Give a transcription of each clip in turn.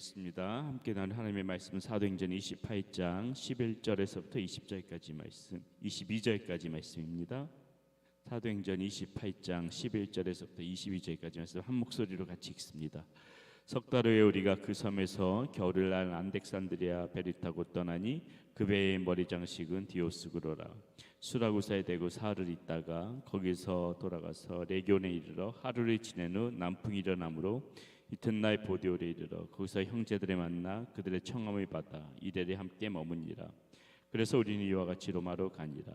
기도하겠습니다. 함께 나눈 하나님의 말씀은 사도행전 28장 11절에서부터 20절까지 말씀, 22절까지 말씀입니다. 사도행전 28장 11절에서부터 22절까지 말씀 한 목소리로 같이 읽습니다. 석 달 후에 우리가 그 섬에서 겨울날 안덱산드리아 배를 타고 떠나니 그 배의 머리 장식은 디오스구로라. 수라구사에 대고 사흘을 있다가 거기서 돌아가서 레기온에 이르러 하루를 지낸 후 남풍이 일어나므로 이튿날 보디오에 이르러 거기서 형제들을 만나 그들의 청함을 받아 이레에 함께 머무니라. 그래서 우리는 이와 같이 로마로 가니라.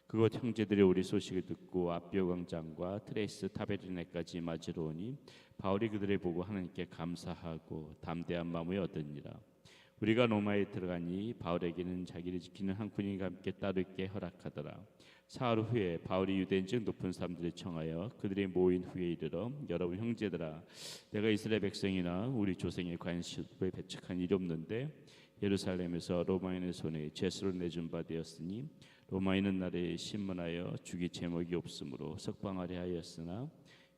그곳 형제들이 우리 소식을 듣고 아비오 광장과 트레이스 타베르네까지 맞으러 오니 바울이 그들을 보고 하나님께 감사하고 담대한 마음을 얻으니라. 우리가 로마에 들어가니 바울에게는 자기를 지키는 한 군인과 함께 따르게 허락하더라. 사흘 후에 바울이 유대인중 높은 사람들을 청하여 그들이 모인 후에 이르러 여러분 형제들아, 내가 이스라엘 백성이나 우리 조상의 관습을 배척한 일이 없는데 예루살렘에서 로마인의 손에 죄수로 내준 바 되었으니 로마인은 나를 신문하여 죽일 제목이 없으므로 석방하려 하였으나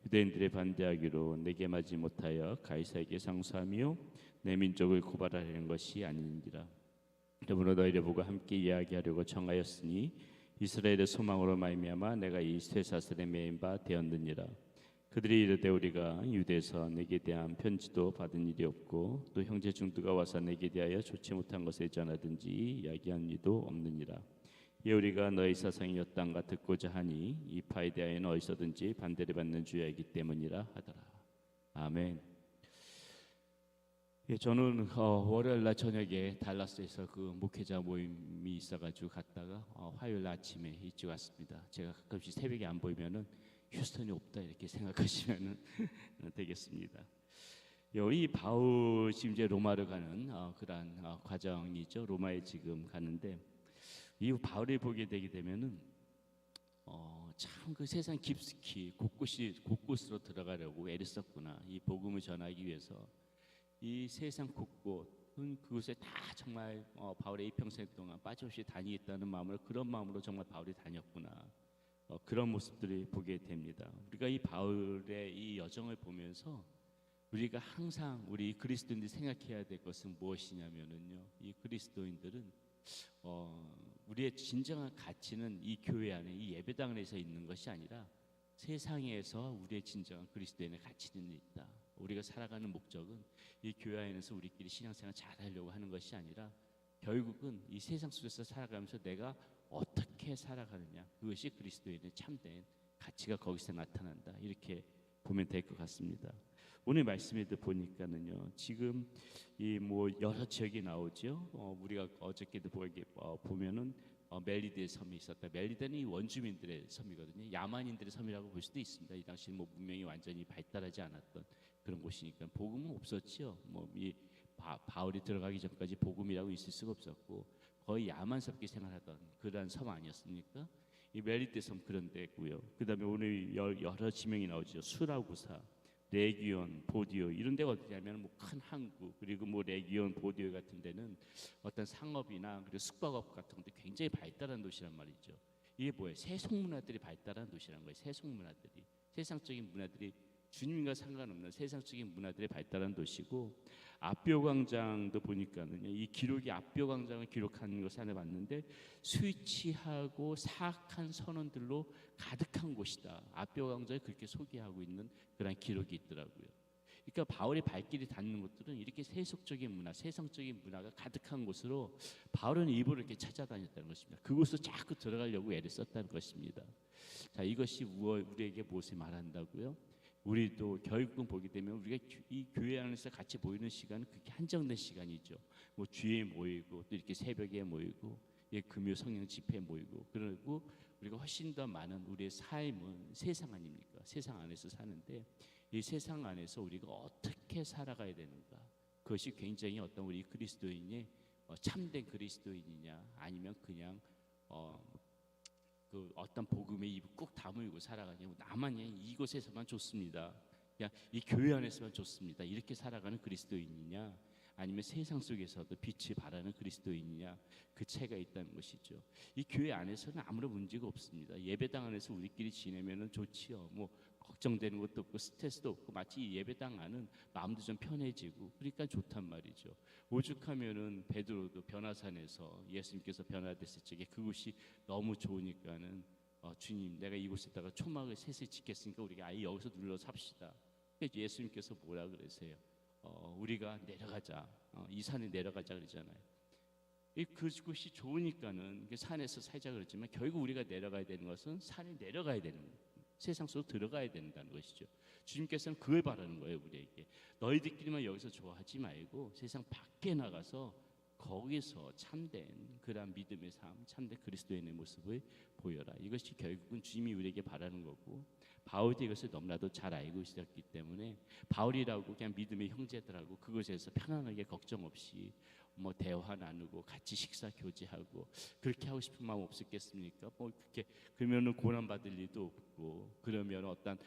유대인들의 반대하기로 내게 맞지 못하여 가이사에게 상소하며 내 민족을 고발하려는 것이 아니니라. 그러므로 너희를 보고 함께 이야기하려고 청하였으니 이스라엘의 소망으로 말미암아 내가 이 쇠사슬에 매인 바 되었느니라. 그들이 이르되 우리가 유대에서 내게 대한 편지도 받은 일이 없고 또 형제 중 누가 와서 내게 대하여 좋지 못한 것을 전하든지 이야기한 일도 없느니라. 이 우리가 너희 사상이 엿단가 듣고자 하니 이 파에 대하여는 어디서든지 반대를 받는 주야이기 때문이라 하더라. 아멘. 예, 저는 월요일날 저녁에 달라스에서 그 목회자 모임이 있어가지고 갔다가 화요일 아침에 일찍 왔습니다. 제가 가끔씩 새벽에 안 보이면은 휴스턴이 없다 이렇게 생각하시면 되겠습니다. 이 바울 지금 이제 로마를 가는 그러한 과정이죠. 로마에 지금 가는데 이 바울이 보게 되게 되면은 참 그 세상 깊숙이 곳곳으로 들어가려고 애를 썼구나. 이 복음을 전하기 위해서 이 세상 곳곳은 그곳에 다 정말 바울의 이평생 동안 빠짐없이 다니겠다는 마음으로 그런 마음으로 정말 바울이 다녔구나. 그런 모습들을 보게 됩니다. 우리가 이 바울의 이 여정을 보면서 우리가 항상 우리 그리스도인들이 생각해야 될 것은 무엇이냐면은요, 이 그리스도인들은 우리의 진정한 가치는 이 교회 안에 이 예배당 안에서 있는 것이 아니라 세상에서 우리의 진정한 그리스도인의 가치는 있다. 우리가 살아가는 목적은 이 교회 안에서 우리끼리 신앙생활 잘하려고 하는 것이 아니라 결국은 이 세상 속에서 살아가면서 내가 어떻게 살아가느냐, 그것이 그리스도인의 참된 가치가 거기서 나타난다. 이렇게 보면 될 것 같습니다. 오늘 말씀에도 보니까는요, 지금 이 뭐 여러 지역이 나오죠. 우리가 어저께도 보면은 멜리드의 섬이 있었다. 멜리드는 이 원주민들의 섬이거든요. 야만인들의 섬이라고 볼 수도 있습니다. 이 당시는 뭐 문명이 완전히 발달하지 않았던 그런 곳이니까 복음은 없었죠. 뭐 이 바울이 들어가기 전까지 복음이라고 있을 수가 없었고 거의 야만스럽게 생활하던 그러한 섬 아니었습니까? 이 멜리드 섬 그런 데고요. 그다음에 오늘 여러 지명이 나오죠. 수라구사, 레기온, 보디오 이런 데가 어디냐면 뭐 큰 항구, 그리고 뭐 레기온, 보디오 같은 데는 어떤 상업이나 그리고 숙박업 같은 것도 굉장히 발달한 도시란 말이죠. 이게 뭐예요? 세속 문화들이 발달한 도시란 거예요. 세속 문화들이, 세상적인 문화들이 주님과 상관없는 세상적인 문화들이 발달한 도시고, 아비오 광장도 보니까는 이 기록이 아비오 광장을 기록하는 것을 하나 봤는데 술 취하고 사악한 선원들로 가득한 곳이다. 아비오 광장을 그렇게 소개하고 있는 그런 기록이 있더라고요. 그러니까 바울의 발길이 닿는 곳들은 이렇게 세속적인 문화, 세상적인 문화가 가득한 곳으로 바울은 일부러 이렇게 찾아다녔다는 것입니다. 그곳으로 자꾸 들어가려고 애를 썼다는 것입니다. 자, 이것이 우리에게 무엇을 말한다고요? 우리도 결국은 보게 되면 우리가 이 교회 안에서 같이 모이는 시간은 그렇게 한정된 시간이죠. 뭐 주에 모이고 또 이렇게 새벽에 모이고 금요 성령 집회에 모이고, 그리고 우리가 훨씬 더 많은 우리의 삶은 세상 아닙니까? 세상 안에서 사는데 이 세상 안에서 우리가 어떻게 살아가야 되는가? 그것이 굉장히 어떤 우리 그리스도인의 참된 그리스도인이냐, 아니면 그냥 그 어떤 복음의 입을 꼭 다물고 살아가냐고, 나만 이곳에서만 좋습니다, 그냥 이 교회 안에서만 좋습니다, 이렇게 살아가는 그리스도인이냐, 아니면 세상 속에서도 빛을 발하는 그리스도인이냐, 그 차이가 있다는 것이죠. 이 교회 안에서는 아무런 문제가 없습니다. 예배당 안에서 우리끼리 지내면은 좋지요. 뭐 걱정되는 것도 없고 스트레스도 없고 마치 예배당 안은 마음도 좀 편해지고 그러니까 좋단 말이죠. 오죽하면은 베드로도 변화산에서 예수님께서 변화됐을 적에 그곳이 너무 좋으니까는 주님 내가 이곳에다가 초막을 셋을 짓겠으니까 우리가 아예 여기서 눌러 삽시다. 예수님께서 뭐라 그러세요? 우리가 내려가자. 이 산에 내려가자 그러잖아요. 그곳이 좋으니까는 산에서 살자 그러지만 결국 우리가 내려가야 되는 것은 산에 내려가야 되는 거예요. 세상 속으로 들어가야 된다는 것이죠. 주님께서는 그걸 바라는 거예요. 우리에게 너희들끼리만 여기서 좋아하지 말고 세상 밖에 나가서 거기서 참된 그러한 믿음의 삶, 참된 그리스도인의 모습을 보여라. 이것이 결국은 주님이 우리에게 바라는 거고 바울도 이것을 너무나도 잘 알고 있었기 때문에 바울이라고 그냥 믿음의 형제들하고 그곳에서 편안하게 걱정 없이 대화 나누고 같이 식사 교제하고 그렇게 하고 싶은 마음 없었겠습니까? 그렇게 그러면은 고난 받을 일도 없고 그러면 어떤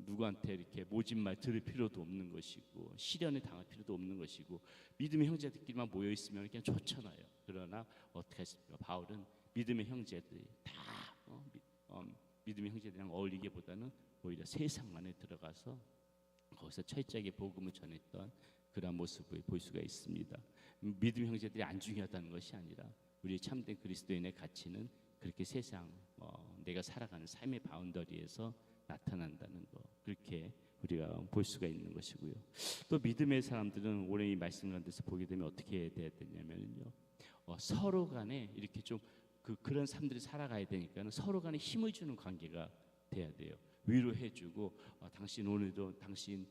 누구한테 이렇게 모진 말 들을 필요도 없는 것이고 시련에 당할 필요도 없는 것이고 믿음의 형제들끼리만 모여 있으면 그냥 좋잖아요. 그러나 어떻게 했습니까? 바울은 믿음의 형제들이 다 믿음의 형제들이랑 어울리기보다는 오히려 세상 안에 들어가서 거기서 철저하게 복음을 전했던 그런 모습을 볼 수가 있습니다. 믿음의 형제들이 안 중요하다는 것이 아니라 우리 참된 그리스도인의 가치는 그렇게 세상 내가 살아가는 삶의 바운더리에서 나타난다는 거, 그렇게 우리가 볼 수가 있는 것이고요. 또 믿음의 사람들은 오늘 이 말씀 가운데서 보게 되면 어떻게 돼야 되냐면요, 서로 간에 이렇게 좀 그런 삶들이 살아가야 되니까는 서로 간에 힘을 주는 관계가 돼야 돼요. 위로해주고 당신 오늘도 당신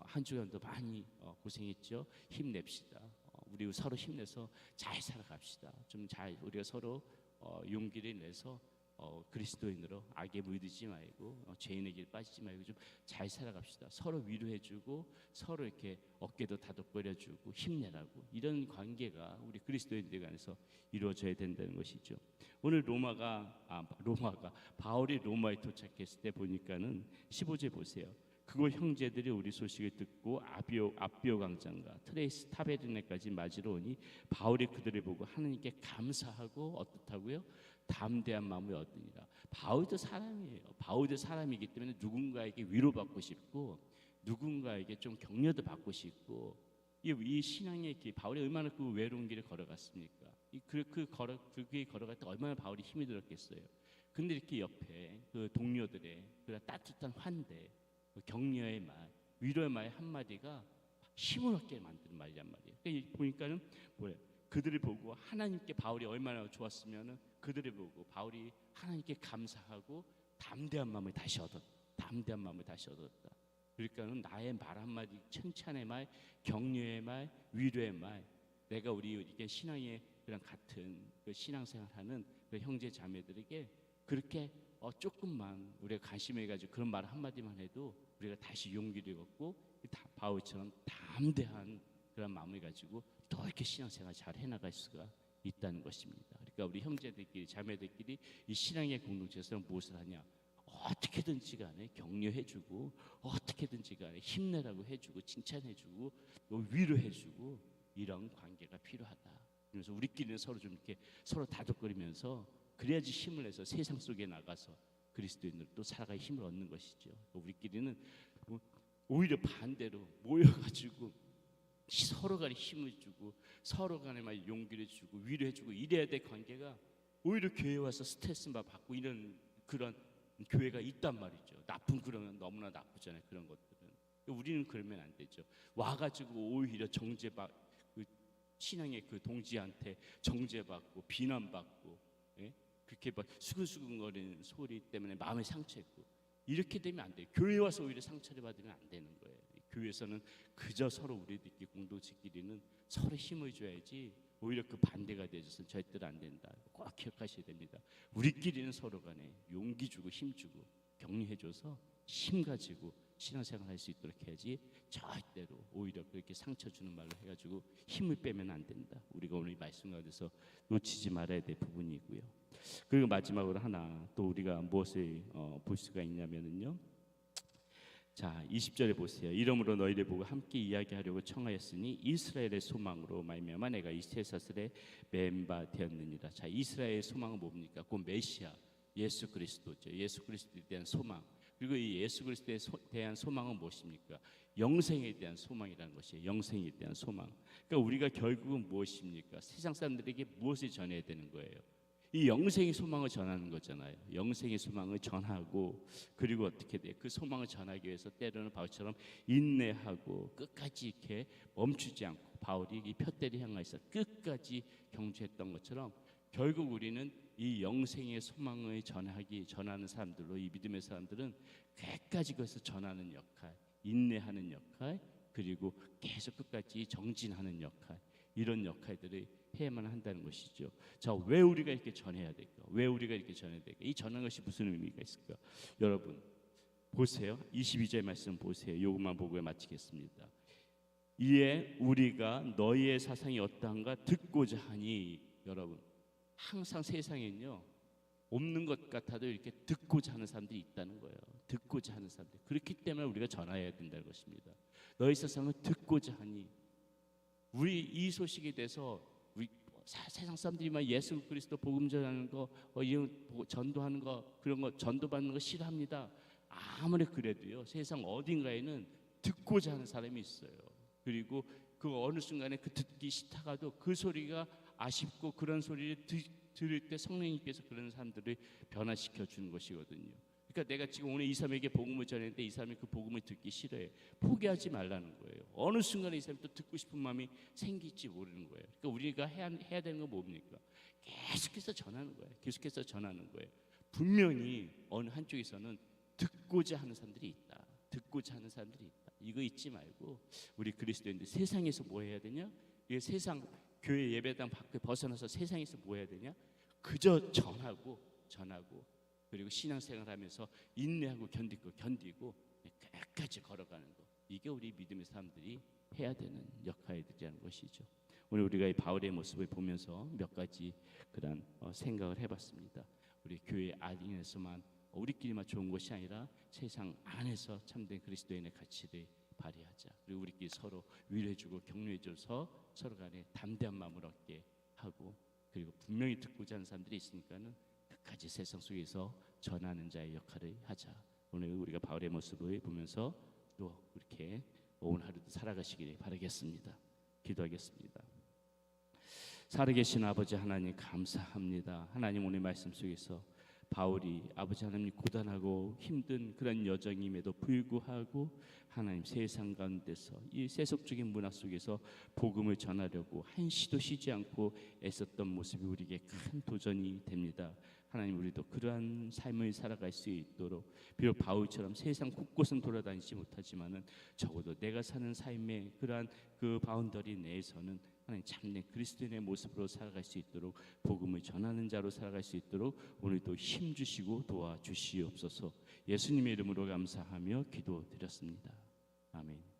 한 주간도 많이 고생했죠. 힘냅시다. 우리 서로 힘내서 잘 살아갑시다. 좀 잘 우리가 서로 용기를 내서 그리스도인으로 악에 물들지 말고 죄인의 길 빠지지 말고 좀 잘 살아갑시다. 서로 위로해주고 서로 이렇게 어깨도 다독거려주고 힘내라고, 이런 관계가 우리 그리스도인들 간에서 이루어져야 된다는 것이죠. 오늘 바울이 로마에 도착했을 때 보니까는 15절 보세요. 그곳 형제들이 우리 소식을 듣고 아비오 강장과 트레이스 타베르네까지 맞으러 오니 바울이 그들을 보고 하나님께 감사하고 어떻다고요? 담대한 마음을 얻으니라. 바울도 사람이에요. 바울도 사람이기 때문에 누군가에게 위로받고 싶고 누군가에게 좀 격려도 받고 싶고, 이 신앙의 길, 바울이 얼마나 그 외로운 길을 걸어갔습니까? 그 길 걸어갈 때 얼마나 바울이 힘이 들었겠어요. 근데 이렇게 옆에 그 동료들의 그 따뜻한 환대, 격려의 말, 위로의 말 한마디가 힘을 얻게 만드는 말이란 말이에요. 그러니까 보니까는 뭐예요? 그들을 보고 하나님께 바울이 얼마나 좋았으면은 그들을 보고 바울이 하나님께 감사하고 담대한 마음을 다시 얻었다. 그러니까는 나의 말 한마디, 칭찬의 말, 격려의 말, 위로의 말, 내가 이게 신앙의 그런 같은 그 신앙생활하는 그 형제 자매들에게 그렇게 조금만 우리가 관심해가지고 그런 말 한마디만 해도 우리가 다시 용기를 얻고 바울처럼 담대한 그런 마음을 가지고 더 이렇게 신앙생활 잘 해나갈 수가 있다는 것입니다. 그러니까 우리 형제들끼리 자매들끼리 이 신앙의 공동체에서 무엇을 하냐? 어떻게든지 간에 격려해주고 어떻게든지 간에 힘내라고 해주고 칭찬해주고 위로해주고 이런 관계가 필요하다. 그래서 우리끼리는 서로 좀 이렇게 서로 다독거리면서 그래야지 힘을 내서 세상 속에 나가서 그리스도인으로 또 살아갈 힘을 얻는 것이죠. 우리끼리는 오히려 반대로 모여가지고 서로 간에 힘을 주고 서로 간에 막 용기를 주고 위로해주고 이래야 될 관계가 오히려 교회 와서 스트레스 받고 이런 그런 교회가 있단 말이죠. 그러면 너무나 나쁘잖아요. 그런 것들은. 우리는 그러면 안 되죠. 와가지고 오히려 신앙의 그 동지한테 정죄받고 비난받고, 예? 그렇게 막 수근수근거리는 소리 때문에 마음에 상처했고 이렇게 되면 안 돼요. 교회 와서 오히려 상처를 받으면 안 되는 거예요. 교회에서는 그저 서로 우리들끼리 공동체끼리는 서로 힘을 줘야지 오히려 그 반대가 되어서는 절대로 안 된다. 꼭 기억하셔야 됩니다. 우리끼리는 서로 간에 용기 주고 힘 주고 격려해줘서 힘 가지고 신앙생활 할 수 있도록 해야지 절대로 오히려 그렇게 상처 주는 말로 해가지고 힘을 빼면 안 된다. 우리가 오늘 이 말씀 가운데서 놓치지 말아야 될 부분이고요. 그리고 마지막으로 하나 또 우리가 무엇을 볼 수가 있냐면요. 자, 20절에 보세요. 이러므로 너희를 보고 함께 이야기하려고 청하였으니 이스라엘의 소망으로 말미암아 내가 이 쇠사슬에 맨 바 되었느니라. 자, 이스라엘의 소망은 뭡니까? 그 메시아 예수 그리스도죠. 예수 그리스도에 대한 소망. 그리고 이 예수 그리스도에 대한 소망은 무엇입니까? 영생에 대한 소망이라는 것이에요. 영생에 대한 소망. 그러니까 우리가 결국은 무엇입니까? 세상 사람들에게 무엇을 전해야 되는 거예요? 이 영생의 소망을 전하는 거잖아요. 영생의 소망을 전하고, 그리고 어떻게 돼? 그 소망을 전하기 위해서 때로는 바울처럼 인내하고 끝까지 이렇게 멈추지 않고, 바울이 이 푯대를 향해서 끝까지 경주했던 것처럼 결국 우리는 이 영생의 소망을 전하는 사람들로, 이 믿음의 사람들은 끝까지 그것을 전하는 역할, 인내하는 역할, 그리고 계속 끝까지 정진하는 역할, 이런 역할들을 해야만 한다는 것이죠. 자, 왜 우리가 이렇게 전해야 될까? 왜 우리가 이렇게 전해야 될까? 이 전하는 것이 무슨 의미가 있을까? 여러분 보세요. 22절 말씀 보세요. 요것만 보고 마치겠습니다. 이에 우리가 너희의 사상이 어떠한가 듣고자 하니. 여러분, 항상 세상에는요, 없는 것 같아도 이렇게 듣고자 하는 사람들이 있다는 거예요. 듣고자 하는 사람들. 그렇기 때문에 우리가 전해야 된다는 것입니다. 너희 세상을 듣고자 하니. 우리 이 소식에 대해서 세상 사람들이 막 예수 그리스도 복음 전하는 거, 전도하는 거, 그런 거 전도받는 거 싫어합니다. 아무리 그래도요, 세상 어딘가에는 듣고자 하는 사람이 있어요. 그리고 그 어느 순간에 그 듣기 싫다가도 그 소리가 아쉽고, 그런 소리를 들을 때 성령님께서 그런 사람들을 변화시켜 주는 것이거든요. 그러니까 내가 지금 오늘 이 사람에게 복음을 전했는데 이 사람이 그 복음을 듣기 싫어해. 포기하지 말라는 거예요. 어느 순간에 이 사람이 또 듣고 싶은 마음이 생길지 모르는 거예요. 그러니까 우리가 해야 되는 건 뭡니까? 계속해서 전하는 거예요. 계속해서 전하는 거예요. 분명히 어느 한쪽에서는 듣고자 하는 사람들이 있다. 듣고자 하는 사람들이 있다. 이거 잊지 말고, 우리 그리스도인들 세상에서 뭐 해야 되냐? 이 세상 교회 예배당 밖에 벗어나서 세상에서 뭐 해야 되냐? 그저 전하고 그리고 신앙생활하면서 인내하고 견디고 끝까지 걸어가는 것. 이게 우리 믿음의 사람들이 해야 되는 역할들이라는 것이죠. 오늘 우리가 이 바울의 모습을 보면서 몇 가지 그런 생각을 해봤습니다. 우리 교회 안에서만 우리끼리만 좋은 것이 아니라 세상 안에서 참된 그리스도인의 가치를 발휘하자. 그리고 우리끼리 서로 위로해주고 격려해줘서 서로 간에 담대한 마음을 얻게 하고, 그리고 분명히 듣고자 하는 사람들이 있으니까는 끝까지 세상 속에서 전하는 자의 역할을 하자. 오늘 우리가 바울의 모습을 보면서 또 이렇게 오늘 하루도 살아가시기를 바라겠습니다. 기도하겠습니다. 살아계신 아버지 하나님 감사합니다. 하나님 오늘 말씀 속에서 바울이 아버지 하나님 고단하고 힘든 그런 여정임에도 불구하고 하나님 세상 가운데서 이 세속적인 문화 속에서 복음을 전하려고 한시도 쉬지 않고 애썼던 모습이 우리에게 큰 도전이 됩니다. 하나님, 우리도 그러한 삶을 살아갈 수 있도록, 비록 바울처럼 세상 곳곳은 돌아다니지 못하지만은 적어도 내가 사는 삶의 그러한 그 바운더리 내에서는 하나님 참된 그리스도인의 모습으로 살아갈 수 있도록, 복음을 전하는 자로 살아갈 수 있도록 오늘도 힘 주시고 도와주시옵소서. 예수님의 이름으로 감사하며 기도드렸습니다. 아멘.